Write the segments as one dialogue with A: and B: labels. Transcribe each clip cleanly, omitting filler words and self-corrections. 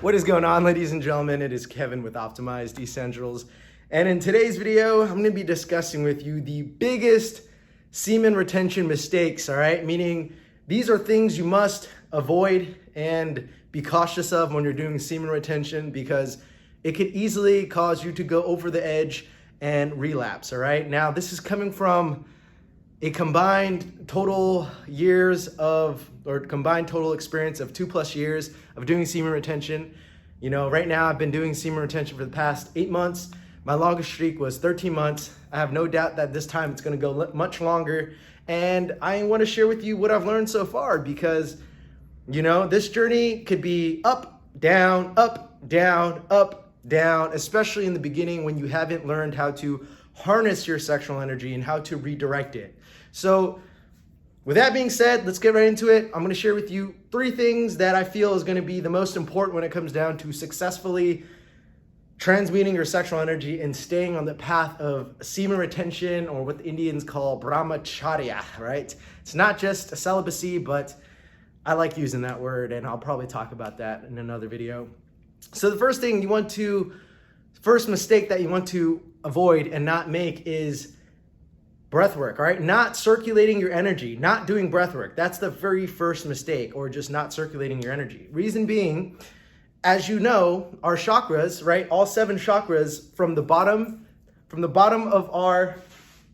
A: What is going on, ladies and gentlemen? It is Kevin with Optimized Essentials. And in today's video, I'm gonna be discussing with you the biggest semen retention mistakes, all right? Meaning these are things you must avoid and be cautious of when you're doing semen retention because it could easily cause you to go over the edge and relapse, all right? Now, this is coming from a combined total experience of 2+ years of doing semen retention. You know, right now I've been doing semen retention for the past 8 months. My longest streak was 13 months. I have no doubt that this time it's gonna go much longer. And I wanna share with you what I've learned so far because, you know, this journey could be up, down, up, down, up, down, especially in the beginning when you haven't learned how to harness your sexual energy and how to redirect it. So with that being said, let's get right into it. I'm gonna share with you 3 things that I feel is gonna be the most important when it comes down to successfully transmuting your sexual energy and staying on the path of semen retention, or what the Indians call brahmacharya, right? It's not just a celibacy, but I like using that word and I'll probably talk about that in another video. So the first mistake that you want to avoid and not make is breathwork, all right? Not circulating your energy, not doing breathwork. That's the very first mistake, or just not circulating your energy. Reason being, as you know, our chakras, right? All 7 chakras from the bottom of our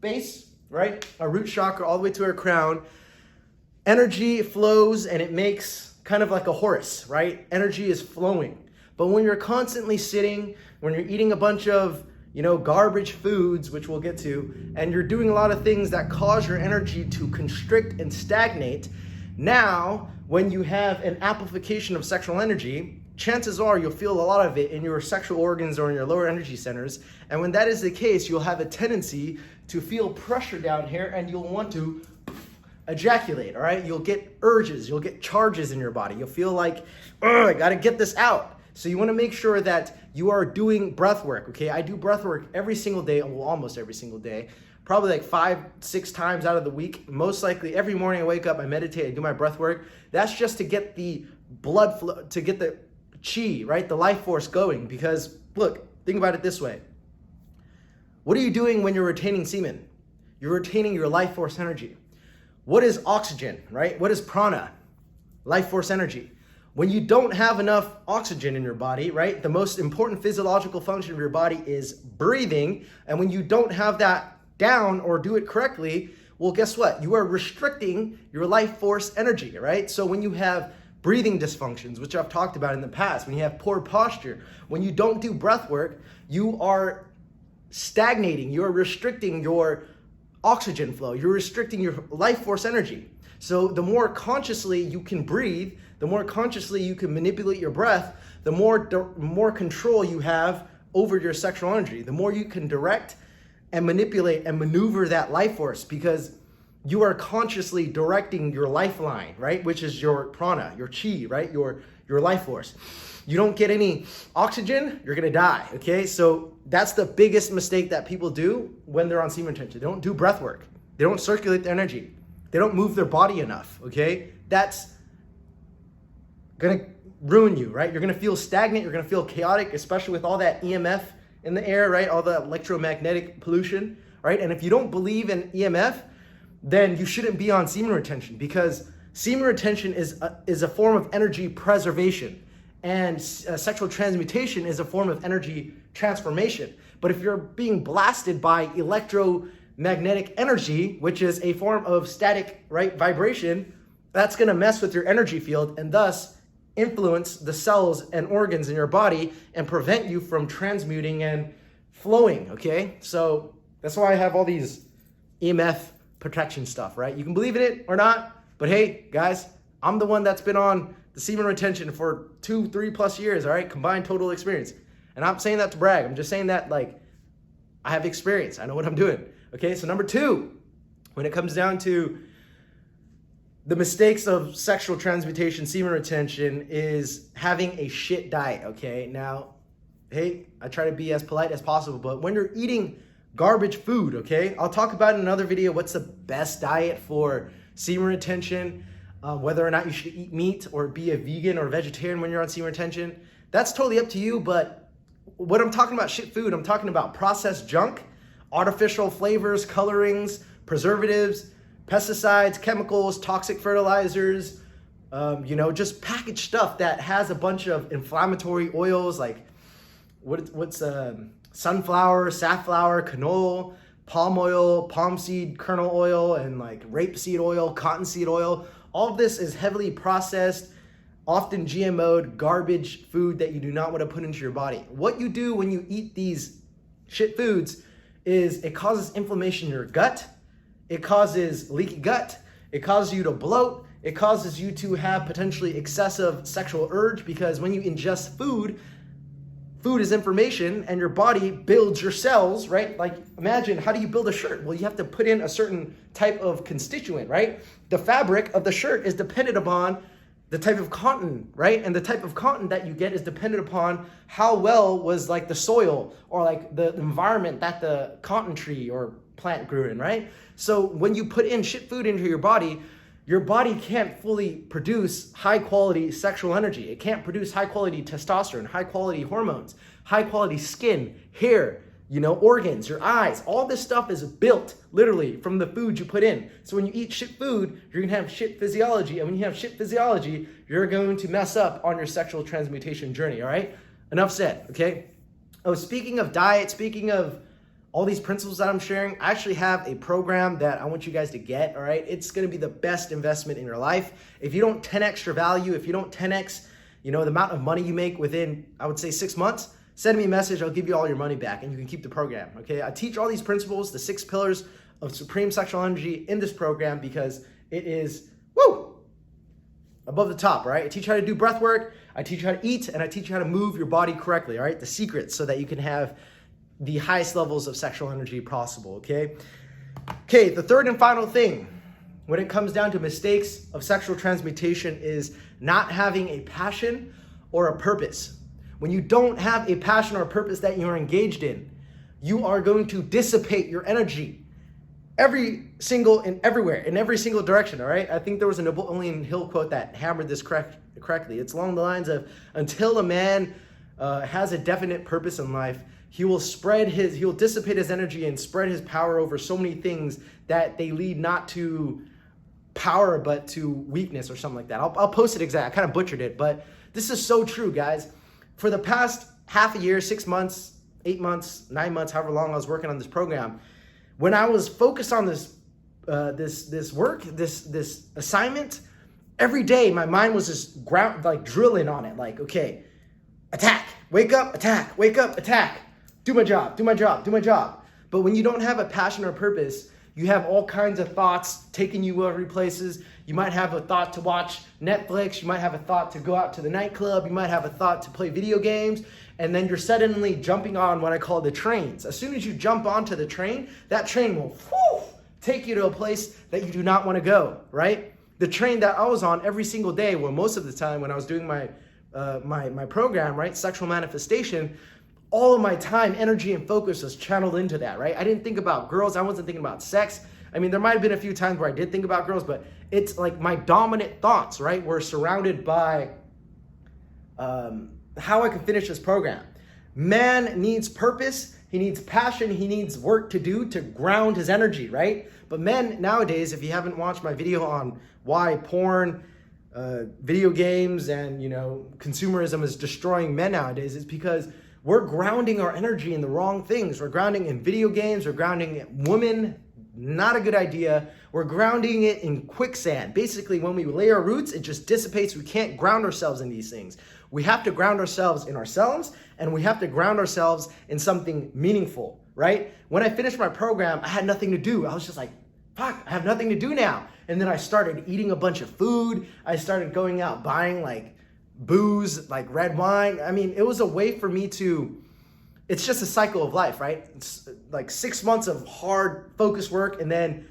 A: base, right? Our root chakra all the way to our crown, energy flows and it makes kind of like a horse, right? Energy is flowing. But when you're constantly sitting, when you're eating a bunch of, you know, garbage foods, which we'll get to, and you're doing a lot of things that cause your energy to constrict and stagnate, now, when you have an amplification of sexual energy, chances are you'll feel a lot of it in your sexual organs or in your lower energy centers. And when that is the case, you'll have a tendency to feel pressure down here and you'll want to ejaculate, all right? You'll get urges, you'll get charges in your body. You'll feel like, I gotta get this out. So you wanna make sure that you are doing breath work, okay? I do breath work every single day, well, almost every single day, probably like 5-6 times out of the week. Most likely every morning I wake up, I meditate, I do my breath work. That's just to get the blood flow, to get the chi, right? The life force going. Because look, think about it this way. What are you doing when you're retaining semen? You're retaining your life force energy. What is oxygen, right? What is prana? Life force energy. When you don't have enough oxygen in your body, right? The most important physiological function of your body is breathing. And when you don't have that down or do it correctly, well, guess what? You are restricting your life force energy, right? So when you have breathing dysfunctions, which I've talked about in the past, when you have poor posture, when you don't do breath work, you are stagnating, you're restricting your oxygen flow, you're restricting your life force energy. So the more consciously you can breathe, the more consciously you can manipulate your breath, the more control you have over your sexual energy, the more you can direct and manipulate and maneuver that life force, because you are consciously directing your lifeline, right? Which is your prana, your chi, right? Your life force. You don't get any oxygen, you're gonna die, okay? So that's the biggest mistake that people do when they're on semen retention. They don't do breath work. They don't circulate their energy. They don't move their body enough, okay? That's gonna ruin you, right? You're gonna feel stagnant, you're gonna feel chaotic, especially with all that EMF in the air, right? All the electromagnetic pollution, right? And if you don't believe in EMF, then you shouldn't be on semen retention, because semen retention is a form of energy preservation, and sexual transmutation is a form of energy transformation. But if you're being blasted by electromagnetic energy, which is a form of static, right, vibration, that's gonna mess with your energy field and thus influence the cells and organs in your body and prevent you from transmuting and flowing, okay? So that's why I have all these EMF protection stuff, right? You can believe in it or not, but hey, guys, I'm the one that's been on the semen retention for 2-3+ years, all right? Combined total experience. And I'm saying that to brag. I'm just saying that like I have experience. I know what I'm doing, okay? So number 2, when it comes down to the mistakes of sexual transmutation, semen retention, is having a shit diet, okay? Now, hey, I try to be as polite as possible, but when you're eating garbage food, okay? I'll talk about in another video what's the best diet for semen retention, whether or not you should eat meat or be a vegan or vegetarian when you're on semen retention. That's totally up to you, but what I'm talking about shit food, I'm talking about processed junk, artificial flavors, colorings, preservatives, pesticides, chemicals, toxic fertilizers, just packaged stuff that has a bunch of inflammatory oils like what's sunflower, safflower, canola, palm oil, palm seed kernel oil, and like rapeseed oil, cottonseed oil. All of this is heavily processed, often GMO'd garbage food that you do not want to put into your body. What you do when you eat these shit foods is it causes inflammation in your gut. It causes leaky gut. It causes you to bloat. It causes you to have potentially excessive sexual urge, because when you ingest food is information and your body builds your cells, right? Like imagine, how do you build a shirt? Well, you have to put in a certain type of constituent, right? The fabric of the shirt is dependent upon the type of cotton, right? And the type of cotton that you get is dependent upon how well was like the soil or like the environment that the cotton tree or plant grew in, right? So when you put in shit food into your body can't fully produce high quality sexual energy. It can't produce high quality testosterone, high quality hormones, high quality skin, hair, organs, your eyes. All this stuff is built literally from the food you put in. So when you eat shit food, you're gonna have shit physiology. And when you have shit physiology, you're going to mess up on your sexual transmutation journey, all right? Enough said, okay? Oh, speaking of diet, speaking of all these principles that I'm sharing, I actually have a program that I want you guys to get, all right? It's gonna be the best investment in your life. If you don't 10x your value, if you don't 10x, the amount of money you make within, I would say 6 months, send me a message, I'll give you all your money back and you can keep the program, okay? I teach all these principles, the 6 pillars of supreme sexual energy in this program because it is, above the top, right? I teach you how to do breath work, I teach you how to eat, and I teach you how to move your body correctly, all right? The secrets so that you can have the highest levels of sexual energy possible, okay? Okay, the third and final thing when it comes down to mistakes of sexual transmutation is not having a passion or a purpose. When you don't have a passion or a purpose that you're engaged in, you are going to dissipate your energy everywhere, in every single direction, all right? I think there was a Napoleon Hill quote that hammered this correctly. It's along the lines of, until a man has a definite purpose in life, he will dissipate his energy and spread his power over so many things that they lead not to power, but to weakness or something like that. I'll post it exactly. I kind of butchered it, but this is so true, guys. For the past half a year, 6 months, 8 months, 9 months, however long I was working on this program, when I was focused on this assignment, every day my mind was just drilling on it. Like, okay, attack, wake up, attack. Do my job. But when you don't have a passion or purpose, you have all kinds of thoughts taking you every places. You might have a thought to watch Netflix. You might have a thought to go out to the nightclub. You might have a thought to play video games. And then you're suddenly jumping on what I call the trains. As soon as you jump onto the train, that train will take you to a place that you do not want to go, right? The train that I was on every single day, well, most of the time when I was doing my program, right, sexual manifestation, all of my time, energy, and focus was channeled into that, right? I didn't think about girls. I wasn't thinking about sex. I mean, there might have been a few times where I did think about girls, but it's like my dominant thoughts, right, were surrounded by how I can finish this program. Man needs purpose. He needs passion. He needs work to do to ground his energy, right? But men nowadays, if you haven't watched my video on why porn, video games, and consumerism is destroying men nowadays, it's because we're grounding our energy in the wrong things. We're grounding in video games. We're grounding in women. Not a good idea. We're grounding it in quicksand. Basically, when we lay our roots, it just dissipates. We can't ground ourselves in these things. We have to ground ourselves in ourselves, and we have to ground ourselves in something meaningful, right? When I finished my program, I had nothing to do. I was just like, fuck, I have nothing to do now. And then I started eating a bunch of food. I started going out buying like booze, like red wine. I mean, it was a way for me to, it's just a cycle of life, right? It's like 6 months of hard focus work. And then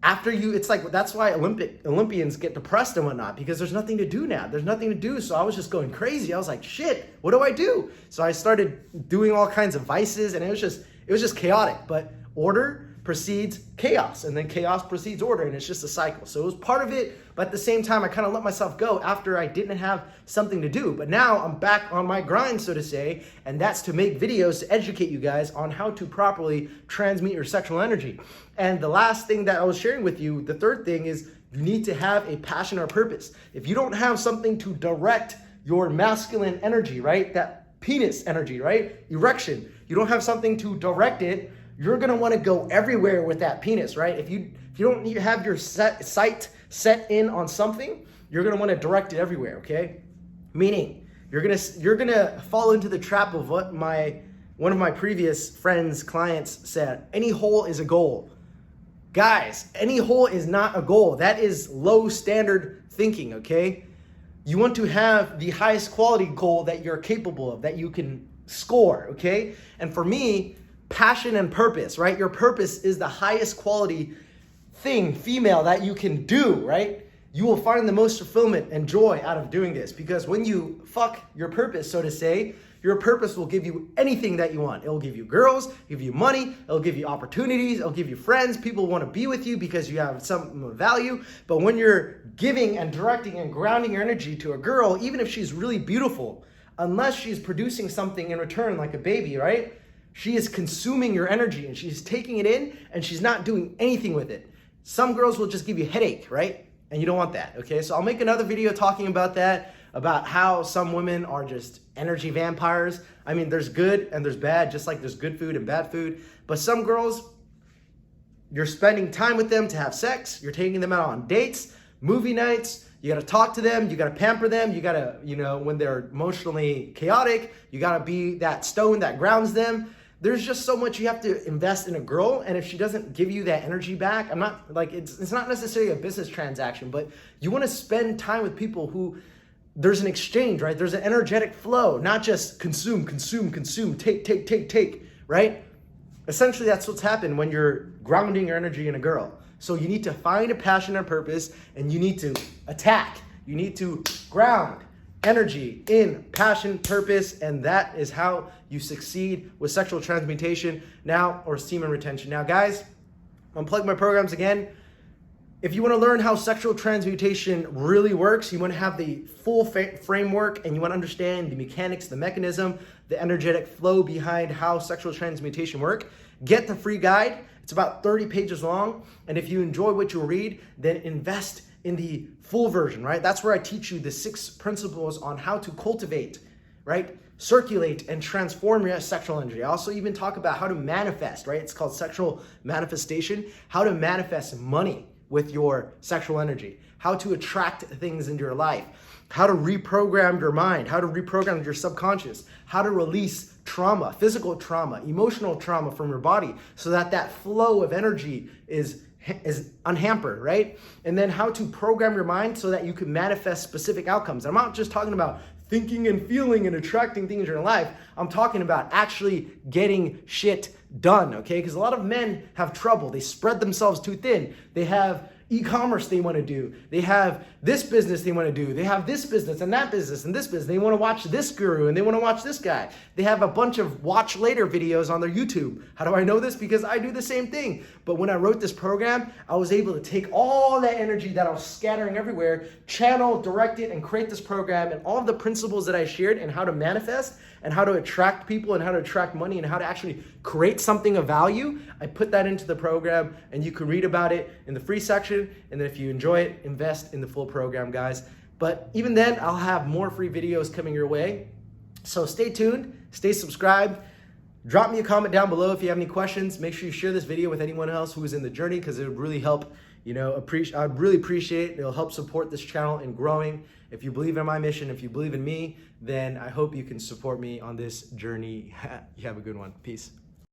A: after it's like, that's why Olympians get depressed and whatnot, because there's nothing to do now. There's nothing to do. So I was just going crazy. I was like, shit, what do I do? So I started doing all kinds of vices, and it was just chaotic. But order, precedes chaos, and then chaos precedes order, and it's just a cycle. So it was part of it, but at the same time, I kind of let myself go after I didn't have something to do. But now I'm back on my grind, so to say, and that's to make videos to educate you guys on how to properly transmute your sexual energy. And the last thing that I was sharing with you, the third thing, is you need to have a passion or purpose. If you don't have something to direct your masculine energy, right? That penis energy, right? Erection. You don't have something to direct it, you're gonna wanna go everywhere with that penis, right? If you don't have your sight set in on something, you're gonna wanna direct it everywhere, okay? Meaning, you're gonna fall into the trap of what one of my previous friends, clients said, any hole is a goal. Guys, any hole is not a goal. That is low standard thinking, okay? You want to have the highest quality goal that you're capable of, that you can score, okay? And for me, passion and purpose, right? Your purpose is the highest quality thing, female, that you can do, right? You will find the most fulfillment and joy out of doing this, because when you fuck your purpose, so to say, your purpose will give you anything that you want. It'll give you girls, give you money, it'll give you opportunities, it'll give you friends. People want to be with you because you have some value. But when you're giving and directing and grounding your energy to a girl, even if she's really beautiful, unless she's producing something in return, like a baby, right? She is consuming your energy and she's taking it in and she's not doing anything with it. Some girls will just give you a headache, right? And you don't want that, okay? So I'll make another video talking about that, about how some women are just energy vampires. I mean, there's good and there's bad, just like there's good food and bad food. But some girls, you're spending time with them to have sex, you're taking them out on dates, movie nights, you gotta talk to them, you gotta pamper them, you gotta, when they're emotionally chaotic, you gotta be that stone that grounds them. There's just so much you have to invest in a girl, and if she doesn't give you that energy back, I'm not like, it's not necessarily a business transaction, but you want to spend time with people who there's an exchange, right? There's an energetic flow, not just consume, take, right? Essentially, that's what's happened when you're grounding your energy in a girl. So you need to find a passion and purpose, and you need to attack. You need to ground energy in passion, purpose, and that is how you succeed with sexual transmutation now, or semen retention. Now, guys, I'm plug my programs again. If you want to learn how sexual transmutation really works, you want to have the full framework, and you want to understand the mechanics, the mechanism, the energetic flow behind how sexual transmutation work, get the free guide. It's about 30 pages long, and if you enjoy what you read, then invest in the full version, right? That's where I teach you the 6 principles on how to cultivate, right? Circulate and transform your sexual energy. I also even talk about how to manifest, right? It's called sexual manifestation, how to manifest money with your sexual energy, how to attract things into your life, how to reprogram your mind, how to reprogram your subconscious, how to release trauma, physical trauma, emotional trauma from your body, so that that flow of energy is unhampered, right? And then how to program your mind so that you can manifest specific outcomes. I'm not just talking about thinking and feeling and attracting things in your life. I'm talking about actually getting shit done, okay? Because a lot of men have trouble. They spread themselves too thin. They have e-commerce they want to do. They have this business they want to do. They have this business and that business and this business. They want to watch this guru and they want to watch this guy. They have a bunch of watch later videos on their YouTube. How do I know this? Because I do the same thing. But when I wrote this program, I was able to take all that energy that I was scattering everywhere, channel, direct it, and create this program, and all of the principles that I shared and how to manifest and how to attract people and how to attract money and how to actually create something of value. I put that into the program, and you can read about it in the free section. And then if you enjoy it, invest in the full program, guys. But even then, I'll have more free videos coming your way. So stay tuned, stay subscribed. Drop me a comment down below if you have any questions. Make sure you share this video with anyone else who is in the journey, because it would really help, I'd really appreciate it. It'll help support this channel in growing. If you believe in my mission, if you believe in me, then I hope you can support me on this journey. You have a good one. Peace.